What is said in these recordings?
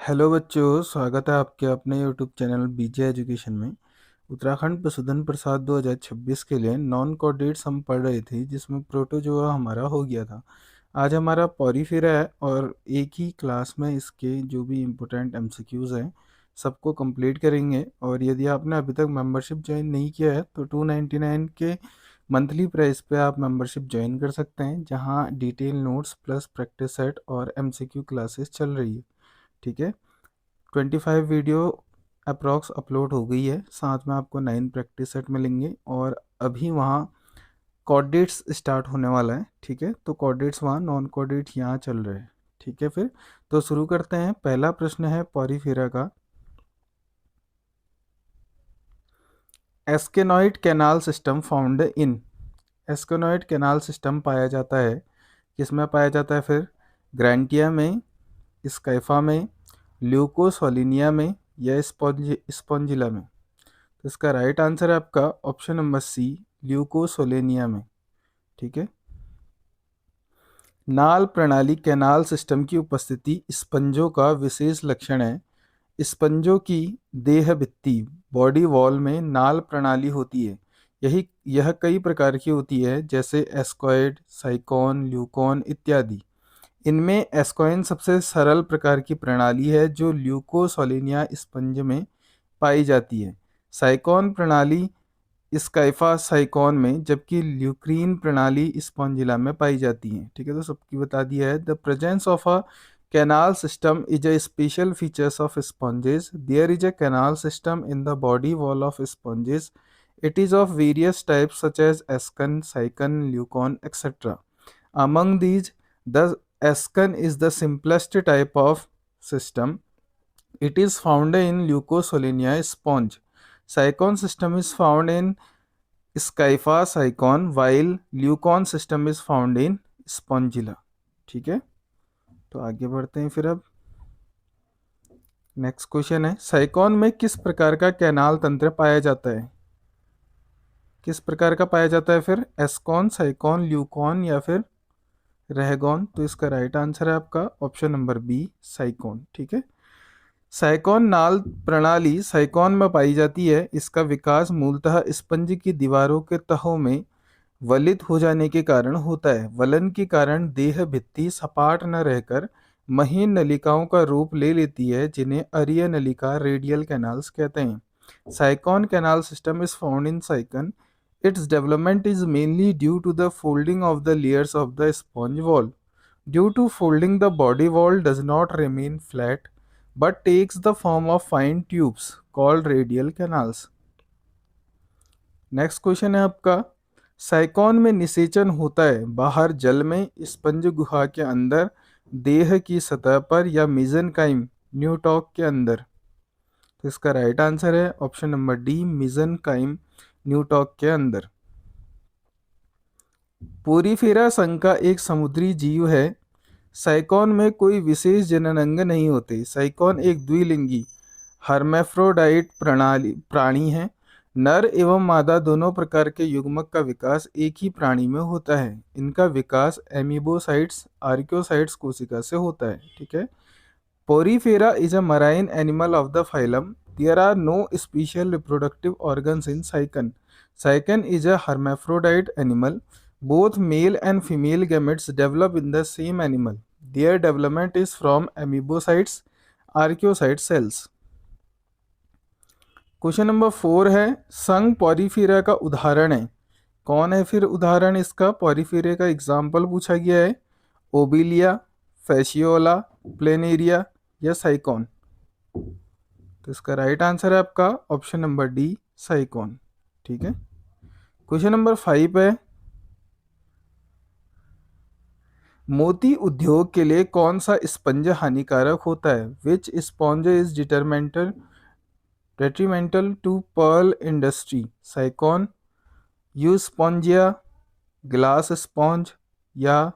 Hello बच्चों, स्वागत है आपके अपने यूट्यूब चैनल बीजे एजुकेशन में। उत्तराखंड पशुधन प्रसाद 2026 के लिए नॉन कोऑर्डिनेट्स हम पढ़ रहे थे, जिसमें प्रोटोजोआ हमारा हो गया था। आज हमारा पॉरीफेरा है और एक ही क्लास में इसके जो भी इम्पोर्टेंट एमसीक्यूज़ हैं सबको कंप्लीट करेंगे। और यदि आपने अभी तक मेंबरशिप ज्वाइन नहीं किया है तो 299 के मंथली प्राइस पे आप मेंबरशिप ज्वाइन कर सकते हैं, जहां detail notes plus practice set और एमसीक्यू क्लासेस चल रही है। ठीक है। 25 वीडियो अप्रॉक्स अपलोड हो गई है, साथ में आपको 9 प्रैक्टिस सेट मिलेंगे और अभी वहाँ कोऑर्डिनेट्स स्टार्ट होने वाला है। ठीक है, तो कोऑर्डिनेट्स वहाँ, नॉन कोऑर्डिनेट यहाँ चल रहे हैं। ठीक है, फिर तो शुरू करते हैं। पहला प्रश्न है पॉरीफेरा का। Asconoid canal system found in. Asconoid canal system पाया जाता है, किसमें पाया जाता है फिर? ग्रैंटिया में, स्काइफा में, ल्यूकोसोलिनिया में या स्पॉन्जिला में? तो इसका राइट आंसर है आपका ऑप्शन नंबर सी, ल्यूकोसोलेनिया में। ठीक है। नाल प्रणाली कैनाल सिस्टम की उपस्थिति स्पंजों का विशेष लक्षण है। स्पंजों की देह भित्ति बॉडी वॉल में नाल प्रणाली होती है। यह कई प्रकार की होती है, जैसे एस्कॉइड, साइकॉन, ल्यूकॉन इत्यादि। इनमें एस्कॉइन सबसे सरल प्रकार की प्रणाली है जो ल्यूकोसोलिनिया स्पंज में पाई जाती है। साइकॉन प्रणाली स्काइफा साइकॉन में, जबकि ल्यूक्रीन प्रणाली स्पॉन्जिला में पाई जाती है। ठीक है, तो सबकी बता दिया है। The presence of a canal system is a special features of sponges. There is a canal system in the body wall of sponges. It is of various types such as Ascan, Sycon, Leucon, etc. Among these, the Ascan is the simplest type of system. It is found in Leucosolinia sponge. Sycon system is found in Scypha Sycon, while Leucon system is found in Spongilla. ठीक है, तो आगे बढ़ते हैं फिर। अब next question है, साइकॉन में किस प्रकार का कैनाल तंत्र पाया जाता है? किस प्रकार का पाया जाता है फिर? एस्कॉन, साइकॉन, ल्यूकॉन या फिर रहगॉन? तो इसका राइट आंसर है आपका ऑप्शन नंबर बी, साइकॉन। ठीक है। साइकॉन नाल प्रणाली साइकॉन में पाई जाती है। इसका विकास मूलतः स्पंज की दीवारों के तहों में वलित हो जाने के कारण होता है। वलन के कारण देह भित्ति सपाट न रहकर महीन नलिकाओं का रूप ले लेती है, जिन्हें अरीय नलिका रेडियल कैनाल्स कहते हैं। Sycon canal system is found in sycon. Its development is mainly due to the folding of the layers of the sponge wall. Due to folding, the body wall does not remain flat but takes the form of fine tubes called radial canals. Next question है आपका, साइकॉन में निषेचन होता है बाहर जल में, sponge गुहा के अंदर, देह की सतह पर या मेसेनकाइम न्यूटॉक के अंदर? तो इसका राइट आंसर है ऑप्शन नंबर डी, मेसेनकाइम न्यूटॉक के अंदर। पोरीफेरा संघ का एक समुद्री जीव है। साइकॉन में कोई विशेष जननांग नहीं होते। साइकॉन एक द्विलिंगी हर्मेफ्रोडाइट प्राणी है। नर एवं मादा दोनों प्रकार के युग्मक का विकास एक ही प्राणी में होता है। इनका विकास एमीबोसाइट्स आर्कियोसाइट्स कोशिका से होता है। ठीक है। Porifera is a marine animal of the phylum. There are no special reproductive organs in sycon. Sycon is a hermaphrodite animal. Both male and female gametes develop in the same animal. Their development is from amoebocytes, archaeocyte cells. Question number 4 है, संघ Porifera का उदाहरण है। कौन है फिर उदाहरण इसका? पॉरीफेरा का एग्जाम्पल पूछा गया है। ओबिलिया, फैशियोला, प्लेनेरिया या साइकॉन? तो इसका राइट आंसर है आपका ऑप्शन नंबर डी, साइकॉन। ठीक है। क्वेश्चन नंबर 5 है, मोती उद्योग के लिए कौन सा स्पंज हानिकारक होता है? Which sponge is detrimental to pearl industry? Sycon, euspongia, glass sponge या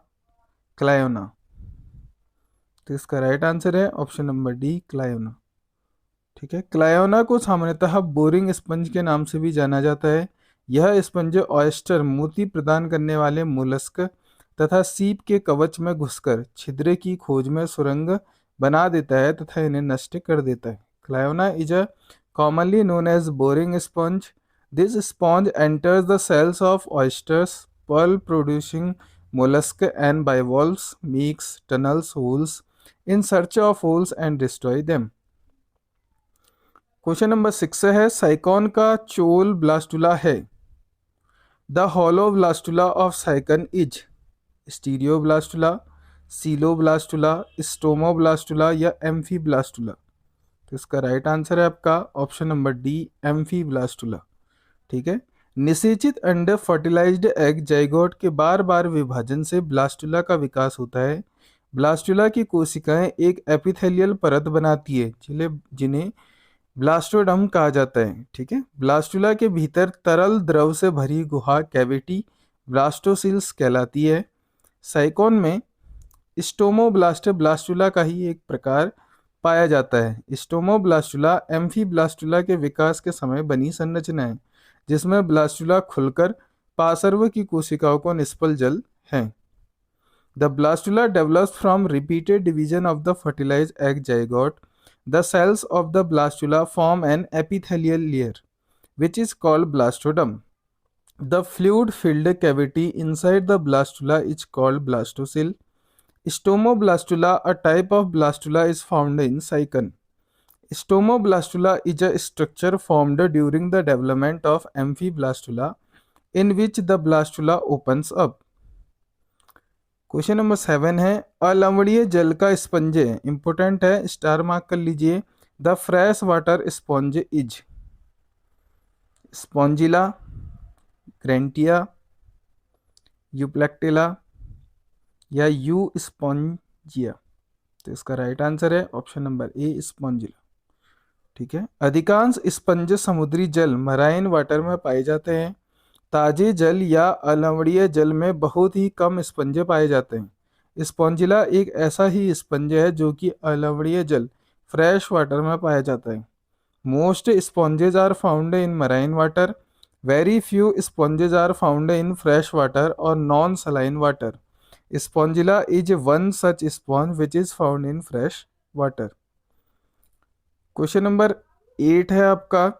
क्लायोना? तो इसका राइट आंसर है ऑप्शन नंबर डी, क्लायोना। ठीक है। क्लायोना को सामान्यतः बोरिंग स्पंज के नाम से भी जाना जाता है। यह स्पंज ऑयस्टर, मोती प्रदान करने वाले मोलस्क तथा सीप के कवच में घुसकर छिद्र की खोज में सुरंग बना देता है तथा इन्हें नष्ट कर देता है। Cliona is a commonly known as boring sponge. This sponge enters the cells of oysters, pearl producing mollusk and bivalves, makes tunnels holes in search of holes and destroy them. Question number 6 है sycon का चोल blastula है। The hollow blastula of sycon is stereoblastula, coeloblastula, stomoblastula या amphiblastula. तो इसका right answer है आपका option number D, एम्फीब्लास्टुला। ठीक है। निषेचित अंडे फर्टिलाइज्ड एग जाइगोट के बार बार विभाजन से ब्लास्टुला का विकास होता है। ब्लास्टुला की कोशिकाएं एक एपिथेलियल परत बनाती है जिन्हें ब्लास्टोडम कहा जाता है। ठीक है। ब्लास्टुला के भीतर तरल द्रव से भरी गुहा कैविटी ब्लास्टोसिल्स कहलाती है। साइकोन में स्टोमोब्लास्ट ब्लास्टुला का ही एक प्रकार पाया जाता है। स्टोमोब्लास्टुला एम्फीब्लास्टुला के विकास के समय बनी संरचना है जिसमें ब्लास्टुला खुलकर पार्श्व की कोशिकाओं को निष्फल जल है। The blastula develops from repeated division of the fertilized egg zygote. The cells of the blastula form an epithelial layer, which is called blastodome. The fluid-filled cavity inside the blastula is called blastocele. Stomoblastula, a type of blastula, is found in cycon. Stomoblastula is a structure formed during the development of amphiblastula, in which the blastula opens up. Question number 7 है अलवणीय जल का sponge है, important है, star mark कर लीजिए। The fresh water sponge is spongilla, grantia, euplectella या euspongia. तो इसका राइट आंसर है ऑप्शन नंबर ए, स्पॉन्जिला। ठीक है। अधिकांश स्पंज समुद्री जल मराइन वाटर में पाए जाते हैं। ताजे जल या अलवणीय जल में बहुत ही कम स्पंज पाए जाते हैं। स्पॉन्जिला एक ऐसा ही स्पंज है जो कि अलवणीय जल फ्रेश वाटर में पाया जाता है। Most sponges are found in marine water, very few sponges are found in fresh water और non saline water. Spongilla is one such sponge which is found in fresh water. Question number 8 है आपका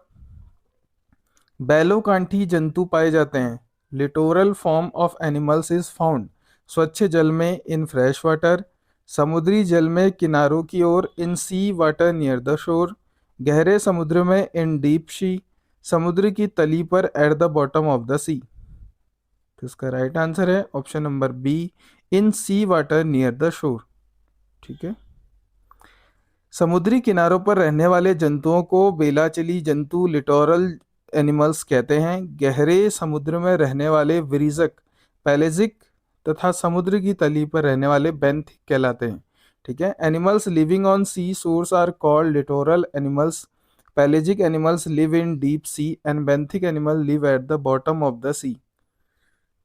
बैलोकांठी जंतु पाए जाते हैं। Littoral form of animals is found स्वच्छ जल में इन फ्रेश वाटर, समुद्री जल में किनारों की ओर इन सी वाटर नियर द शोर, गहरे समुद्र में इन डीप सी, समुद्र की तली पर at the bottom of the sea. तो इसका राइट आंसर है option number B, in sea water near the shore. ठीक है। समुद्री किनारों पर रहने वाले जंतुओं को बेलाचली जंतु लिटोरल एनिमल्स कहते हैं। गहरे समुद्र में रहने वाले विरीजक पैलेजिक तथा समुद्र की तली पर रहने वाले बेंथिक कहलाते हैं। ठीक है। Animals living on sea shores are called littoral animals, pelagic animals live in deep sea and benthic animal live at the bottom of the sea.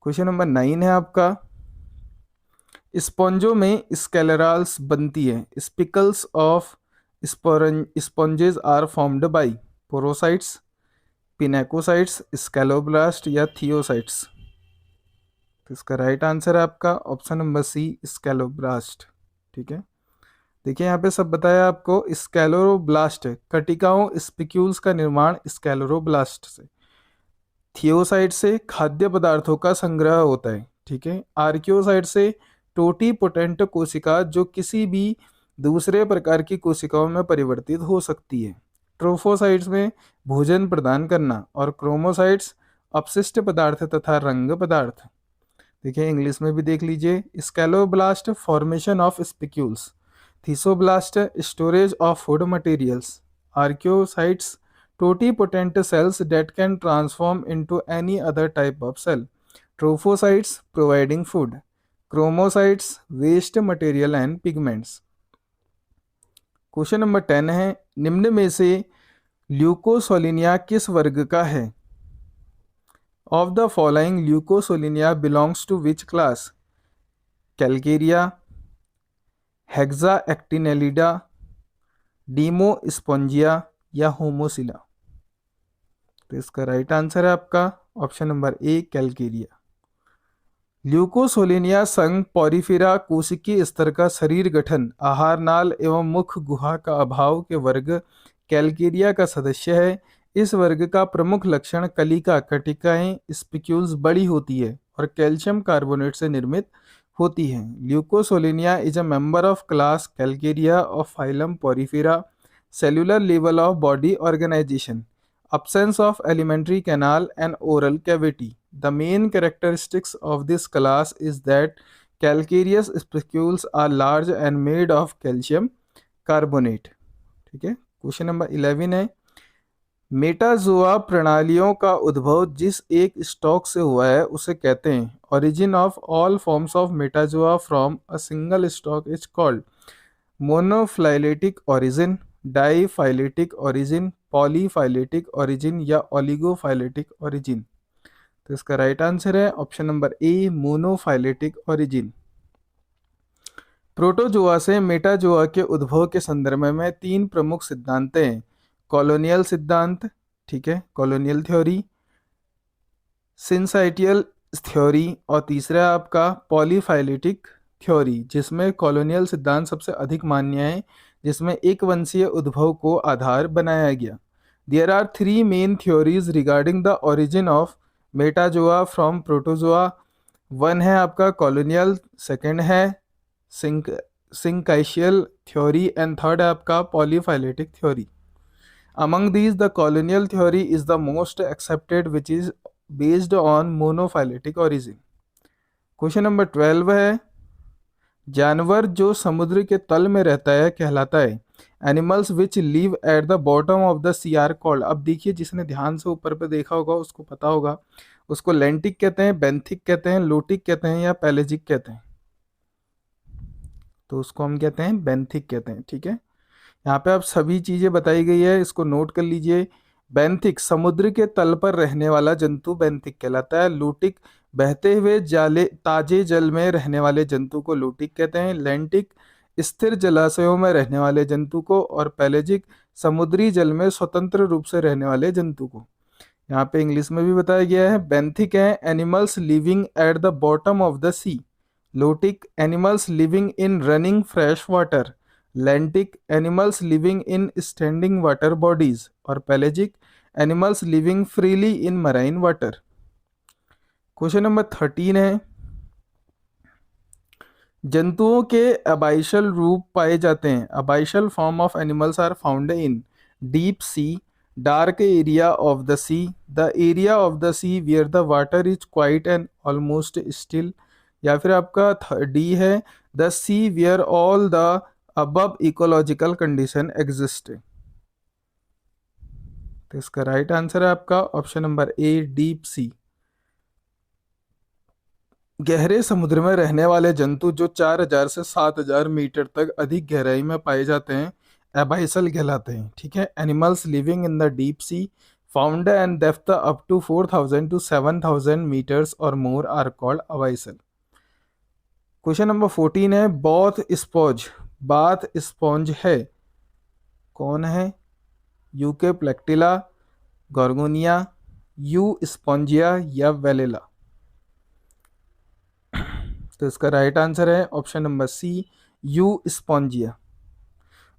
Question number 9 है आपका स्पॉन्जों में स्केलेराल्स बनती है। Spicules of sponges are formed by porocytes, pinacocytes, scleroblast या thesocytes. तो इसका राइट आंसर है आपका ऑप्शन नंबर सी, स्कैलोब्लास्ट। ठीक है। देखिए यहाँ पे सब बताया आपको। स्कैलोब्लास्ट कटिकाओं स्पिक्यूल्स का निर्माण स्कैलोब्लास्ट से, थियोसाइट से खाद्य पदार्थों का संग्रह होता है। ठीक है। आर्कियोसाइट से टोटी पोटेंट कोशिका जो किसी भी दूसरे प्रकार की कोशिकाओं में परिवर्तित हो सकती है। ट्रोफोसाइट्स में भोजन प्रदान करना और क्रोमोसाइट्स अपशिष्ट पदार्थ तथा रंग पदार्थ। देखिए इंग्लिश में भी देख लीजिए। Scleroblast formation of spicules, thesoblast storage of food materials, archaeocytes totipotent cells that can transform into any other type of cell, trophocytes providing food, chromocytes waste material and pigments। Question number 10 है निम्न में से ल्यूकोसोलिनिया किस वर्ग का है? Of the following leucosolenia belongs to which class? Calcarea, hexactinellida, demospongiae या homocoela. तो इसका राइट आंसर है आपका option number A, calcarea. Leucosolenia संघ पोरिफेरा कोशिकीय स्तर का शरीर गठन, आहार नाल एवं मुख गुहा का अभाव के वर्ग कैलकेरिया का सदस्य है। इस वर्ग का प्रमुख लक्षण कलिका कटिकाएं स्पिक्यूल्स बड़ी होती है और कैल्शियम कार्बोनेट से निर्मित होती हैं। Leucosolenia is a member of class calcarea of phylum porifera. Cellular level of body organisation, absence of alimentary canal and oral cavity. The main characteristics of this class is that calcareous spicules are large and made of calcium carbonate. ठीक है, question number 11 है, Metazoa प्रणालियों का उद्भव जिस एक stock से हुआ है उसे कहते हैं। Origin of all forms of metazoa from a single stock is called monophyletic origin, diphyletic origin, polyphyletic origin या ओलिगोफाइलेटिक ओरिजिन। तो इसका राइट आंसर है option number A, monophyletic origin. Protozoa से मेटाजोआ के उद्भव के संदर्भ में तीन प्रमुख सिद्धांत हैं। कॉलोनियल सिद्धांत, ठीक है, कॉलोनियल थ्योरी, सिंसाइटियल थ्योरी और तीसरा आपका पॉलीफाइलेटिक थ्योरी, जिसमें कॉलोनियल सिद्धांत सबसे अधिक मान्य है, जिसमें एक वंशीय उद्भव को आधार बनाया गया। There are three main theories regarding the origin of metazoa from protozoa. One है आपका कॉलोनियल, सेकंड है सिंकाइशियल थ्योरी एंड थर्ड है आपका polyphyletic theory. Among these, the colonial theory is the most accepted, which is based on monophyletic origin. Question number 12 है, जानवर जो समुद्र के तल में रहता है कहलाता है। Animals which live at the bottom of the sea are called. अब देखिए, जिसने ध्यान से ऊपर पे देखा होगा उसको पता होगा, उसको लेंटिक कहते हैं, बेंथिक कहते हैं, लोटिक कहते हैं या पैलेजिक कहते हैं। तो उसको हम कहते हैं बेंथिक कहते हैं, ठीक है। यहाँ पे आप सभी चीजें बताई गई है, इसको नोट कर लीजिए। बेंथिक समुद्र के तल पर रहने वाला जंतु बेंथिक कहलाता है। लूटिक बहते हुए जाले ताजे जल में रहने वाले जंतु को लूटिक कहते हैं। लेंटिक स्थिर जलाशयों में रहने वाले जंतु को, और पैलेजिक समुद्री जल में स्वतंत्र रूप से रहने वाले जंतु को। यहाँ पे इंग्लिश में भी बताया गया है। बेंथिक है animals living at the bottom of the sea. Lotic animals living in running fresh water. Lentic animals living in standing water bodies. और pelagic animals living freely in marine water. Question number 13 है, जंतुओं के abyssal रूप पाए जाते हैं। Abyssal form of animals are found in deep sea, dark area of the sea, the area of the sea where the water is quite and almost still, या फिर आपका डी है the sea where all the above ecological condition exist. तो इसका right answer है आपका option number A, deep sea. गहरे समुद्र में रहने वाले जंतु जो 4000 से 7000 मीटर तक अधिक गहराई में पाए जाते हैं एबाइसल कहलाते हैं, ठीक है। Animals living in the deep sea found and depth up to 4000 to 7000 metres और more are called abyssal. Question number 14 है, बॉथ स्पॉन्ज, बाथ स्पॉन्ज है, कौन है? Euplectella, Gorgonia, Euspongia या वेलेला। तो इसका राइट आंसर है option number C, Euspongia.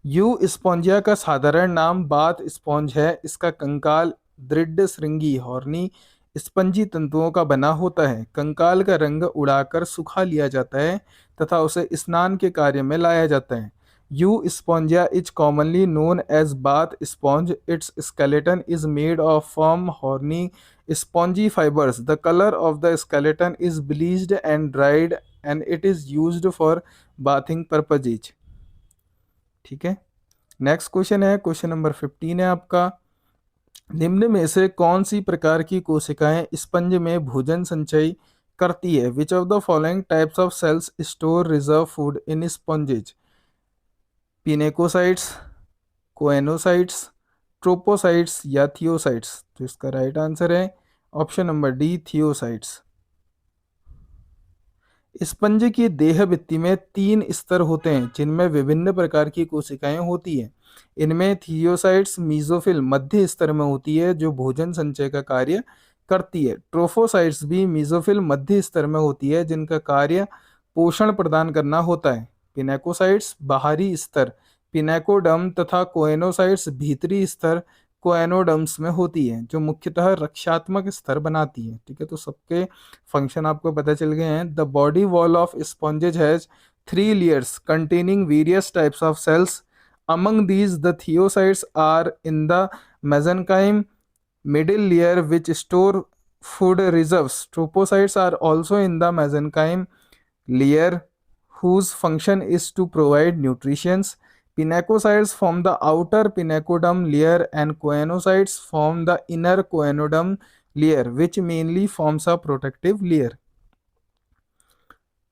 Euspongia का साधारण नाम बाथ स्पॉन्ज है। इसका कंकाल दृढ़ श्रृंगी हॉर्नी स्पंजी तंतुओं का बना होता है। कंकाल का रंग उड़ाकर सुखा लिया जाता है तथा उसे स्नान के कार्य में लाया जाता है। Euspongia is commonly known as bath sponge. Its skeleton is made of firm horny spongy fibers. The color of the skeleton is bleached and dried and it is used for bathing purposes. ठीक है, next question है, question number 15 है आपका, निम्न में से कौन सी प्रकार की कोशिकाएं स्पंज में भोजन संचय करती है? Which of the following types of cells store reserve food in sponges? Pinacocytes, choanocytes, trophocytes या थियोसाइट्स। तो इसका राइट आंसर है option number D, thesocytes. Sponge की देह भित्ति में 3 स्तर होते हैं जिनमें विभिन्न प्रकार की कोशिकाएं होती हैं। इनमें थियोसाइट्स मीजोफिल मध्य स्तर में होती है जो भोजन संचय का कार्य करती है। ट्रोफोसाइट्स भी मीजोफिल मध्य स्तर में होती है जिनका कार्य पोषण प्रदान करना होता है। पिनेकोसाइट्स बाहरी स्तर पिनेकोडर्म तथा कोएनोसाइट्स भीतरी स्तर कोएनोडर्म्स में होती है जो मुख्यतः रक्षात्मक स्तर बनाती है। ठीक है, तो सबके फंक्शन आपको पता चल गए हैं। The body wall of sponges has 3 layers containing various types of cells. Among these, the thiocytes are in the mesenchyme middle layer which store food reserves. Tropocytes are also in the mesenchyme layer whose function is to provide nutrition. Pinacocytes form the outer pinacoderm layer and choanocytes form the inner choanoderm layer which mainly forms a protective layer.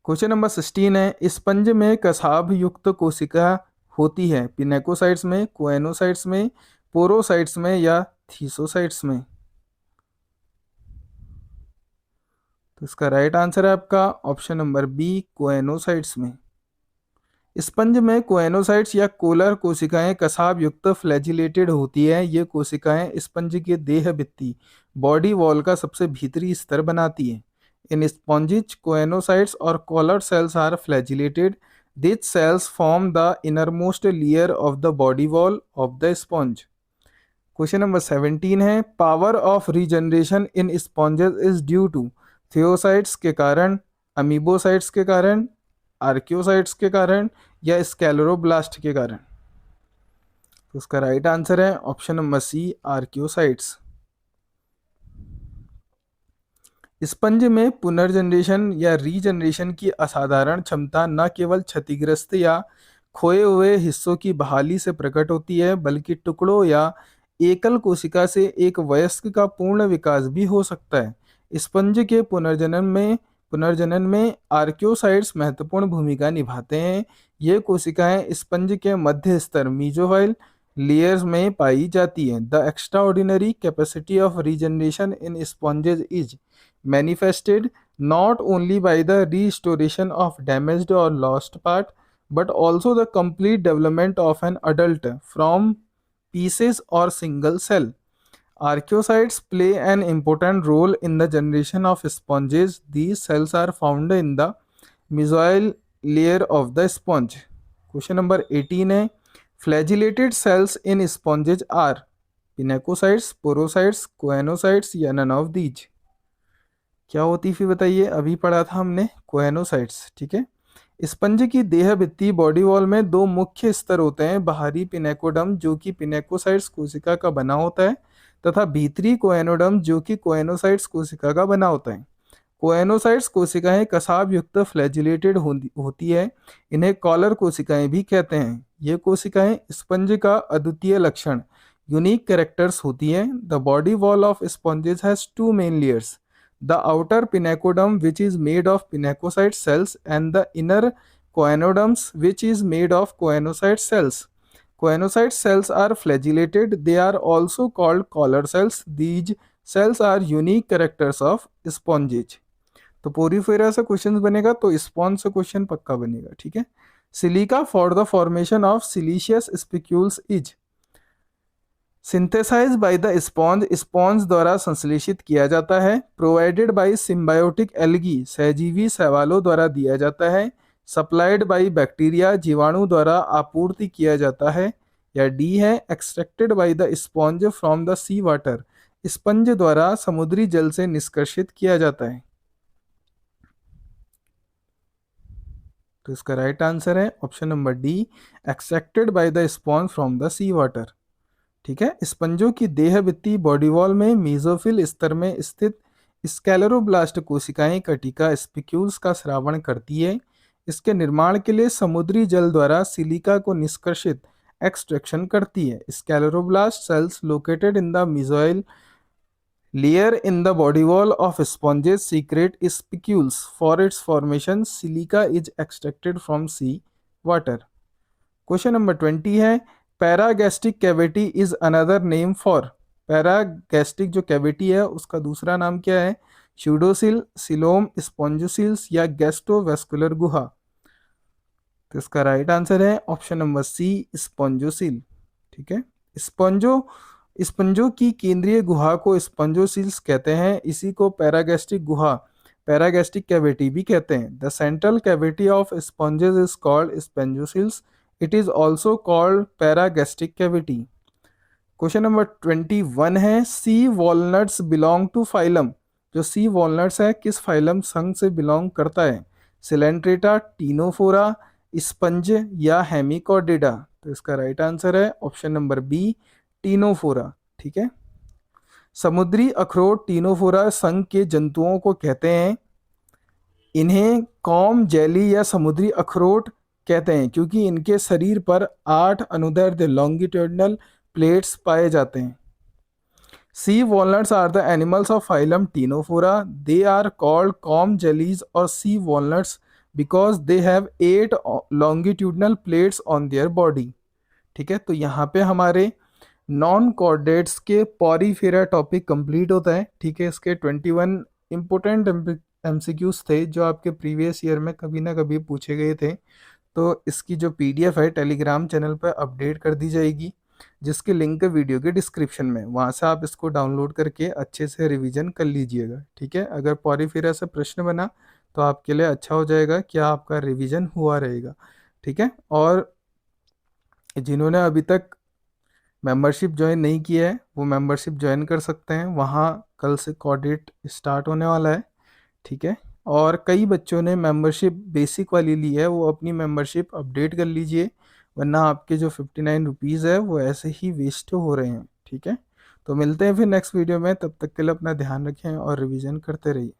Question number 16 है, sponge में कसाभ युक्त कोशिका होती है pinacocytes में, coenocytes में, porocytes में या थीसोसाइट्स में? तो इसका राइट आंसर है आपका ऑप्शन नंबर बी, कोएनोसाइट्स में। स्पंज में कोएनोसाइट्स या कोलर कोशिकाएं कसाभ युक्त फ्लैजिलेटेड होती है। ये कोशिकाएं स्पंज के देह भित्ति बॉडी वॉल का सबसे भीतरी स्तर बनाती है। इन स्पॉन्जिज कोएनोसाइट्स और collar cells are flagellated. These cells form the innermost layer of the body wall of the sponge. Question number 17 है, power of regeneration in sponges is due to thesocytes के कारण, amoebocytes के कारण, archaeocytes के कारण या स्कैलरोब्लास्ट के कारण? तो उसका राइट आंसर है option number C, archaeocytes. Sponge में पुनर्जनरेशन या रीजनरेशन की असाधारण क्षमता न केवल क्षतिग्रस्त या खोए हुए हिस्सों की बहाली से प्रकट होती है बल्कि टुकड़ों या एकल कोशिका से एक वयस्क का पूर्ण विकास भी हो सकता है। स्पंज के पुनर्जनन में आर्कियोसाइट्स महत्वपूर्ण भूमिका निभाते हैं। ये कोशिकाएं स्पंज के मध्य स्तर मीजोफाइल लेयर्स में पाई जाती हैं। The extraordinary capacity of regeneration in sponges is manifested not only by the restoration of damaged or lost part but also the complete development of an adult from pieces or single cell. Archaeocytes play an important role in the generation of sponges. These cells are found in the mesoil layer of the sponge. Question number 18 है, flagellated cells in sponges are pinacocytes, porocytes, choanocytes या none of these? क्या होती फिर बताइए? अभी पढ़ा था हमने कोएनोसाइट्स। ठीक है, स्पंज की देह भित्ति बॉडी वॉल में 2 मुख्य स्तर होते हैं, बाहरी पिनेकोडर्म जो कि पिनेकोसाइट्स कोशिका का बना होता है तथा भीतरी कोएनोडर्म जो कि कोएनोसाइट्स कोशिका का बना होता है। कोएनोसाइट्स कोशिकाएं कसाभ युक्त फ्लैजिलेटेड होती है। इन्हें कॉलर कोशिकाएं भी कहते हैं। ये कोशिकाएं स्पंज का अद्वितीय लक्षण यूनिक कैरेक्टर्स होती है। The body wall of sponges has 2 main layers, the outer pinacoderm which is made of pinacocyte cells and the inner choanoderms which is made of choanocyte cells. Choanocyte cells are flagellated. They are also called collar cells. These cells are unique characters of sponges. तो Porifera से question बनेगा तो sponge से question पक्का बनेगा। ठीक है, silica for the formation of siliceous spicules is synthesise by the sponge, sponge द्वारा संश्लेषित किया जाता है। प्रोवाइडेड बाय सिम्बायोटिक एल्गी, सहजीवी शैवालों द्वारा दिया जाता है। सप्लाइड बाय बैक्टीरिया, जीवाणु द्वारा आपूर्ति किया जाता है। या डी है, extracted by the sponge from the sea water, sponge द्वारा समुद्री जल से निष्कर्षित किया जाता है। तो इसका राइट आंसर है option number D, extracted by the sponge from the sea water. ठीक है, स्पंजों की देह भित्ति बॉडी वॉल में मीजोफिल स्तर में स्थित स्कैलरोब्लास्ट कोशिकाएं कटिका स्पिक्यूल्स का स्रावण करती है। इसके निर्माण के लिए समुद्री जल द्वारा सिलिका को निष्कर्षित एक्सट्रैक्शन करती है। Scleroblast cells located in the mesohyl layer in the body wall of sponges secrete spicules for its formation. Silica is extracted from sea water. Question number 20 है, paragastric cavity is another name for, paragastric जो cavity है उसका दूसरा नाम क्या है? स्यूडोसिल, coelom, स्पॉन्जोसिल्स या gastrovascular गुहा? तो इसका राइट आंसर है ऑप्शन नंबर सी, स्पॉन्जोसिल। ठीक है, स्पॉन्जो स्पंजों की केंद्रीय गुहा को स्पंजोसील्स कहते हैं। इसी को पैरागैस्ट्रिक गुहा, पैरागैस्ट्रिक कैविटी भी कहते हैं। The central cavity of sponges is called spongocoel. It is also called paragastric cavity. Question number 21 है, sea walnuts belong to phylum. जो सी वॉलनट्स है किस फाइलम संघ से बिलोंग करता है? सिलेंट्रेटा, टीनोफोरा, स्पंज या हेमिकॉर्डिडा? तो इसका राइट आंसर है ऑप्शन नंबर बी, टीनोफोरा। ठीक है। समुद्री अखरोट टीनोफोरा संघ के जंतुओं को कहते हैं। इन्हें कॉम जेली या समुद्री अखरोट कहते हैं क्योंकि इनके शरीर पर 8 अनुदैर्ध्य लॉन्गिट्यूडनल प्लेट्स पाए जाते हैं। Sea walnuts are the animals of phylum Ctenophora. They are called comb jellies or sea walnuts because they have 8 longitudinal plates on their body. ठीक है, तो यहाँ पे हमारे नॉन कॉर्डेट्स के पॉरीफेरा टॉपिक कंप्लीट होता है। ठीक है, इसके 21 इंपोर्टेंट एमसीक्यूज थे जो आपके प्रीवियस ईयर में कभी ना कभी पूछे गए थे। तो इसकी जो पीडीएफ है टेलीग्राम चैनल पर अपडेट कर दी जाएगी, जिसकी लिंक है वीडियो के डिस्क्रिप्शन में। वहाँ से आप इसको डाउनलोड करके अच्छे से रिवीजन कर लीजिएगा। ठीक है, अगर पॉरीफेरा से प्रश्न बना तो आपके लिए अच्छा हो जाएगा कि आपका रिवीजन हुआ रहेगा। ठीक है, और जिन्होंने अभी तक मेंबरशिप ज्वाइन नहीं किया है वो मेंबरशिप ज्वाइन कर सकते हैं। वहाँ कल से कॉर्डेट स्टार्ट होने वाला है। ठीक है, और कई बच्चों ने मेंबरशिप बेसिक वाली ली है, वो अपनी मेंबरशिप अपडेट कर लीजिए, वरना आपके जो 59 रुपीज़ है वो ऐसे ही वेस्ट हो रहे हैं। ठीक है, तो मिलते हैं फिर नेक्स्ट वीडियो में। तब तक के लिए अपना ध्यान रखें और रिवीजन करते रहिए।